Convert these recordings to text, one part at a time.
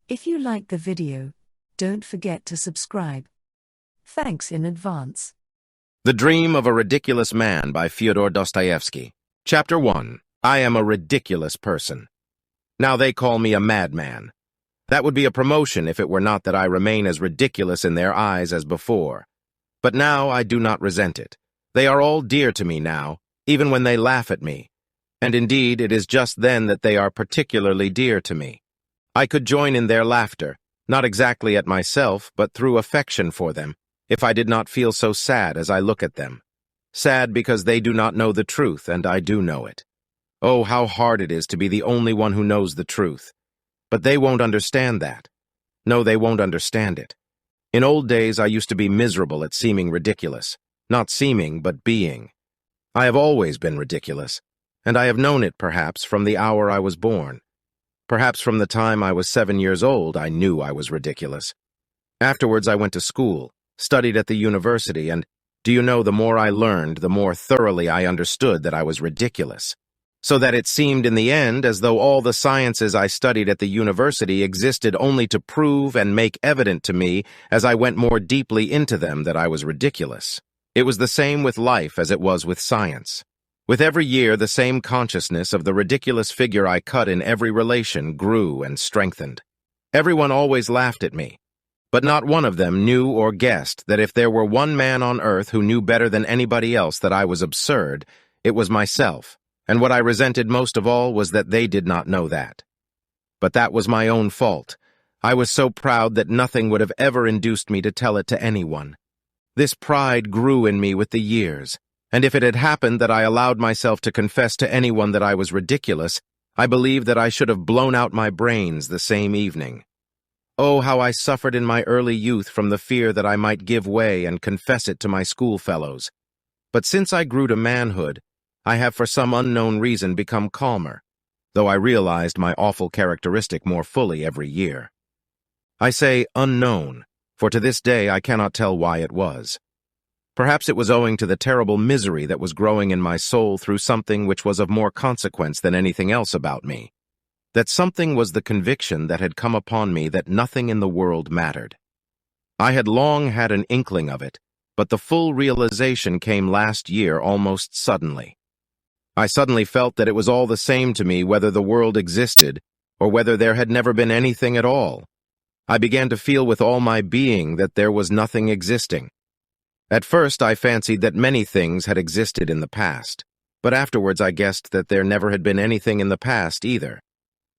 If you like the video, don't forget to subscribe. Thanks in advance. The Dream of a Ridiculous Man by Fyodor Dostoevsky. Chapter 1. I am a ridiculous person. Now they call me a madman. That would be a promotion if it were not that I remain as ridiculous in their eyes as before. But now I do not resent it. They are all dear to me now, even when they laugh at me. And indeed, it is just then that they are particularly dear to me. I could join in their laughter, not exactly at myself, but through affection for them, if I did not feel so sad as I look at them. Sad because they do not know the truth, and I do know it. Oh, how hard it is to be the only one who knows the truth. But they won't understand that. No, they won't understand it. In old days, I used to be miserable at seeming ridiculous. Not seeming, but being. I have always been ridiculous, and I have known it, perhaps, from the hour I was born. Perhaps from the time I was 7 years old, I knew I was ridiculous. Afterwards, I went to school, studied at the university, and, do you know, the more I learned, the more thoroughly I understood that I was ridiculous. So that it seemed in the end as though all the sciences I studied at the university existed only to prove and make evident to me as I went more deeply into them that I was ridiculous. It was the same with life as it was with science. With every year, the same consciousness of the ridiculous figure I cut in every relation grew and strengthened. Everyone always laughed at me, but not one of them knew or guessed that if there were one man on earth who knew better than anybody else that I was absurd, it was myself, and what I resented most of all was that they did not know that. But that was my own fault. I was so proud that nothing would have ever induced me to tell it to anyone. This pride grew in me with the years, and if it had happened that I allowed myself to confess to anyone that I was ridiculous, I believe that I should have blown out my brains the same evening. Oh, how I suffered in my early youth from the fear that I might give way and confess it to my schoolfellows. But since I grew to manhood, I have for some unknown reason become calmer, though I realized my awful characteristic more fully every year. I say unknown, for to this day I cannot tell why it was. Perhaps it was owing to the terrible misery that was growing in my soul through something which was of more consequence than anything else about me. That something was the conviction that had come upon me that nothing in the world mattered. I had long had an inkling of it, but the full realization came last year almost suddenly. I suddenly felt that it was all the same to me whether the world existed or whether there had never been anything at all. I began to feel with all my being that there was nothing existing. At first, I fancied that many things had existed in the past, but afterwards I guessed that there never had been anything in the past either,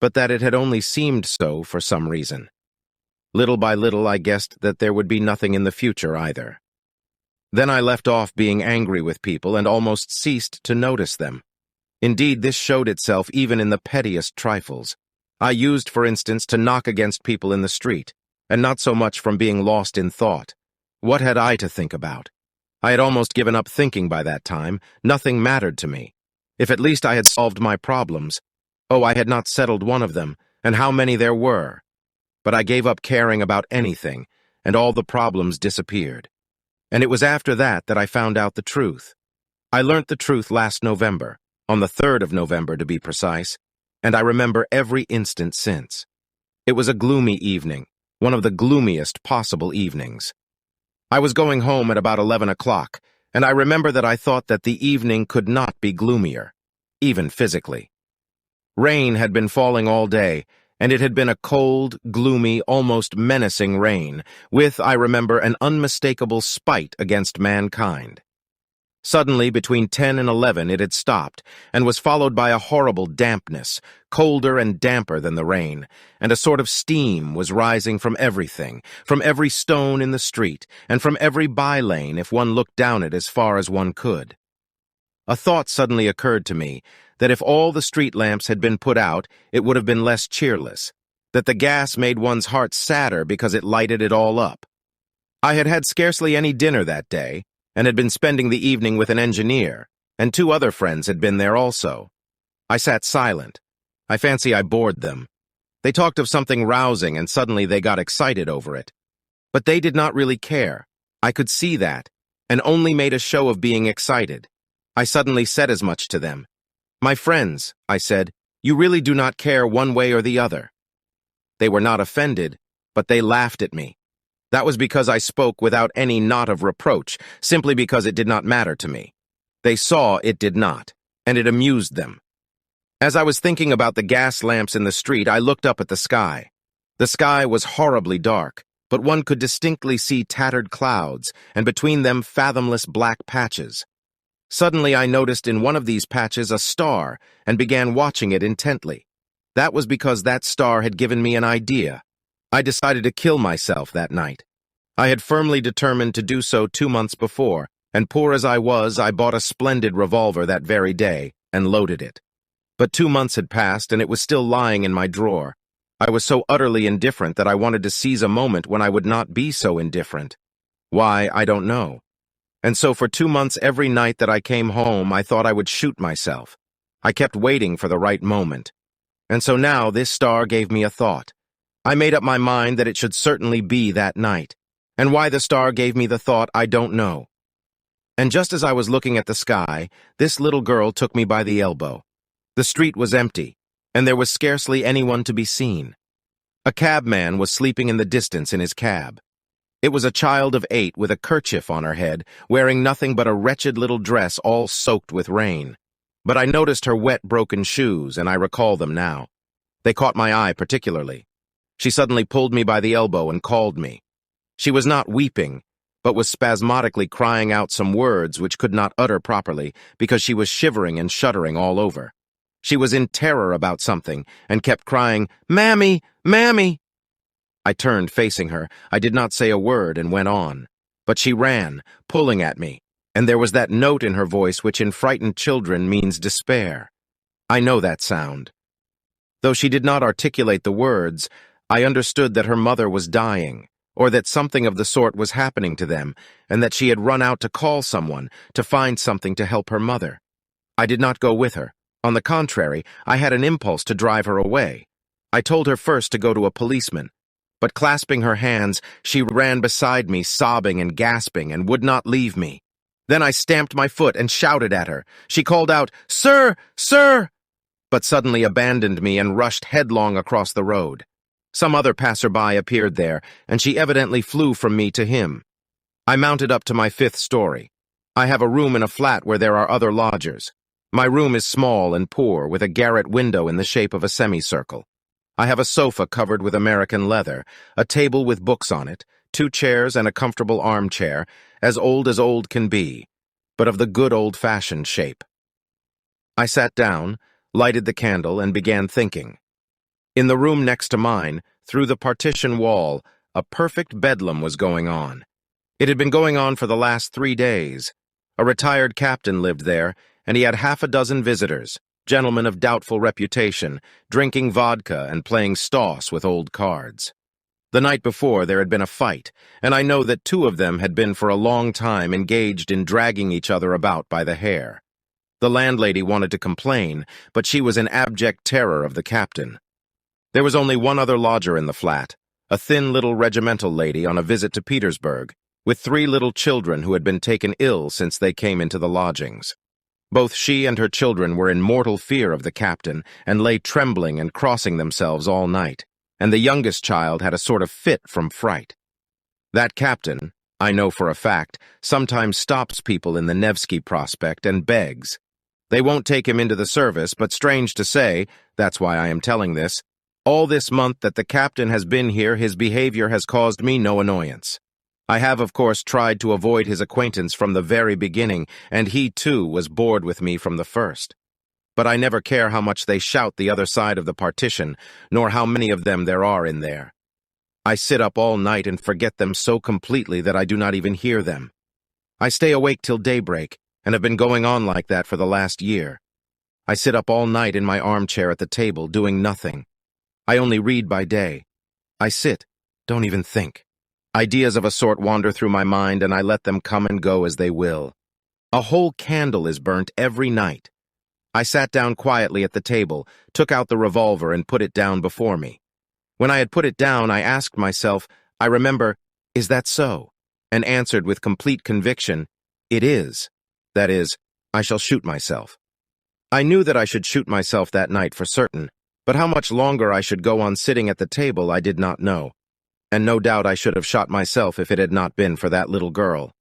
but that it had only seemed so for some reason. Little by little, I guessed that there would be nothing in the future either. Then I left off being angry with people and almost ceased to notice them. Indeed, this showed itself even in the pettiest trifles. I used, for instance, to knock against people in the street, and not so much from being lost in thought. What had I to think about? I had almost given up thinking by that time. Nothing mattered to me. If at least I had solved my problems. Oh, I had not settled one of them, and how many there were. But I gave up caring about anything, and all the problems disappeared. And it was after that that I found out the truth. I learnt the truth last November, on the 3rd of November to be precise, and I remember every instant since. It was a gloomy evening, one of the gloomiest possible evenings. I was going home at about 11 o'clock, and I remember that I thought that the evening could not be gloomier, even physically. Rain had been falling all day, and it had been a cold, gloomy, almost menacing rain, with, I remember, an unmistakable spite against mankind. Suddenly, between 10 and 11, it had stopped, and was followed by a horrible dampness, colder and damper than the rain, and a sort of steam was rising from everything, from every stone in the street, and from every by-lane if one looked down it as far as one could. A thought suddenly occurred to me, that if all the street lamps had been put out, it would have been less cheerless, that the gas made one's heart sadder because it lighted it all up. I had had scarcely any dinner that day, and had been spending the evening with an engineer, and 2 other friends had been there also. I sat silent. I fancy I bored them. They talked of something rousing, and suddenly they got excited over it. But they did not really care. I could see that, and only made a show of being excited. I suddenly said as much to them. "My friends," I said, "you really do not care one way or the other." They were not offended, but they laughed at me. That was because I spoke without any knot of reproach, simply because it did not matter to me. They saw it did not, and it amused them. As I was thinking about the gas lamps in the street, I looked up at the sky. The sky was horribly dark, but one could distinctly see tattered clouds, and between them fathomless black patches. Suddenly I noticed in one of these patches a star, and began watching it intently. That was because that star had given me an idea. I decided to kill myself that night. I had firmly determined to do so 2 months before, and poor as I was, I bought a splendid revolver that very day, and loaded it. But 2 months had passed, and it was still lying in my drawer. I was so utterly indifferent that I wanted to seize a moment when I would not be so indifferent. Why, I don't know. And so for 2 months every night that I came home, I thought I would shoot myself. I kept waiting for the right moment. And so now this star gave me a thought. I made up my mind that it should certainly be that night. And why the star gave me the thought, I don't know. And just as I was looking at the sky, this little girl took me by the elbow. The street was empty, and there was scarcely anyone to be seen. A cabman was sleeping in the distance in his cab. It was a child of 8 with a kerchief on her head, wearing nothing but a wretched little dress all soaked with rain. But I noticed her wet, broken shoes, and I recall them now. They caught my eye particularly. She suddenly pulled me by the elbow and called me. She was not weeping, but was spasmodically crying out some words which could not utter properly because she was shivering and shuddering all over. She was in terror about something and kept crying, "Mammy! Mammy!" I turned facing her. I did not say a word and went on. But she ran, pulling at me, and there was that note in her voice which in frightened children means despair. I know that sound. Though she did not articulate the words, I understood that her mother was dying, or that something of the sort was happening to them, and that she had run out to call someone, to find something to help her mother. I did not go with her. On the contrary, I had an impulse to drive her away. I told her first to go to a policeman, but clasping her hands, she ran beside me, sobbing and gasping, and would not leave me. Then I stamped my foot and shouted at her. She called out, "Sir! Sir!" but suddenly abandoned me and rushed headlong across the road. Some other passerby appeared there, and she evidently flew from me to him. I mounted up to my 5th story. I have a room in a flat where there are other lodgers. My room is small and poor, with a garret window in the shape of a semicircle. I have a sofa covered with American leather, a table with books on it, 2 chairs and a comfortable armchair, as old can be, but of the good old-fashioned shape. I sat down, lighted the candle, and began thinking. In the room next to mine, through the partition wall, a perfect bedlam was going on. It had been going on for the last 3 days. A retired captain lived there, and he had half a dozen visitors, gentlemen of doubtful reputation, drinking vodka and playing stoss with old cards. The night before there had been a fight, and I know that 2 of them had been for a long time engaged in dragging each other about by the hair. The landlady wanted to complain, but she was in abject terror of the captain. There was only one other lodger in the flat, a thin little regimental lady on a visit to Petersburg, with 3 little children who had been taken ill since they came into the lodgings. Both she and her children were in mortal fear of the captain and lay trembling and crossing themselves all night, and the youngest child had a sort of fit from fright. That captain, I know for a fact, sometimes stops people in the Nevsky Prospect and begs. They won't take him into the service, but strange to say, that's why I am telling this, all this month that the captain has been here, his behavior has caused me no annoyance. I have, of course, tried to avoid his acquaintance from the very beginning, and he, too, was bored with me from the first. But I never care how much they shout the other side of the partition, nor how many of them there are in there. I sit up all night and forget them so completely that I do not even hear them. I stay awake till daybreak, and have been going on like that for the last year. I sit up all night in my armchair at the table, doing nothing. I only read by day. I sit, don't even think. Ideas of a sort wander through my mind, and I let them come and go as they will. A whole candle is burnt every night. I sat down quietly at the table, took out the revolver, and put it down before me. When I had put it down, I asked myself, I remember, "Is that so?" and answered with complete conviction, "It is. That is, I shall shoot myself." I knew that I should shoot myself that night for certain, But how much longer I should go on sitting at the table I did not know, and no doubt I should have shot myself if it had not been for that little girl.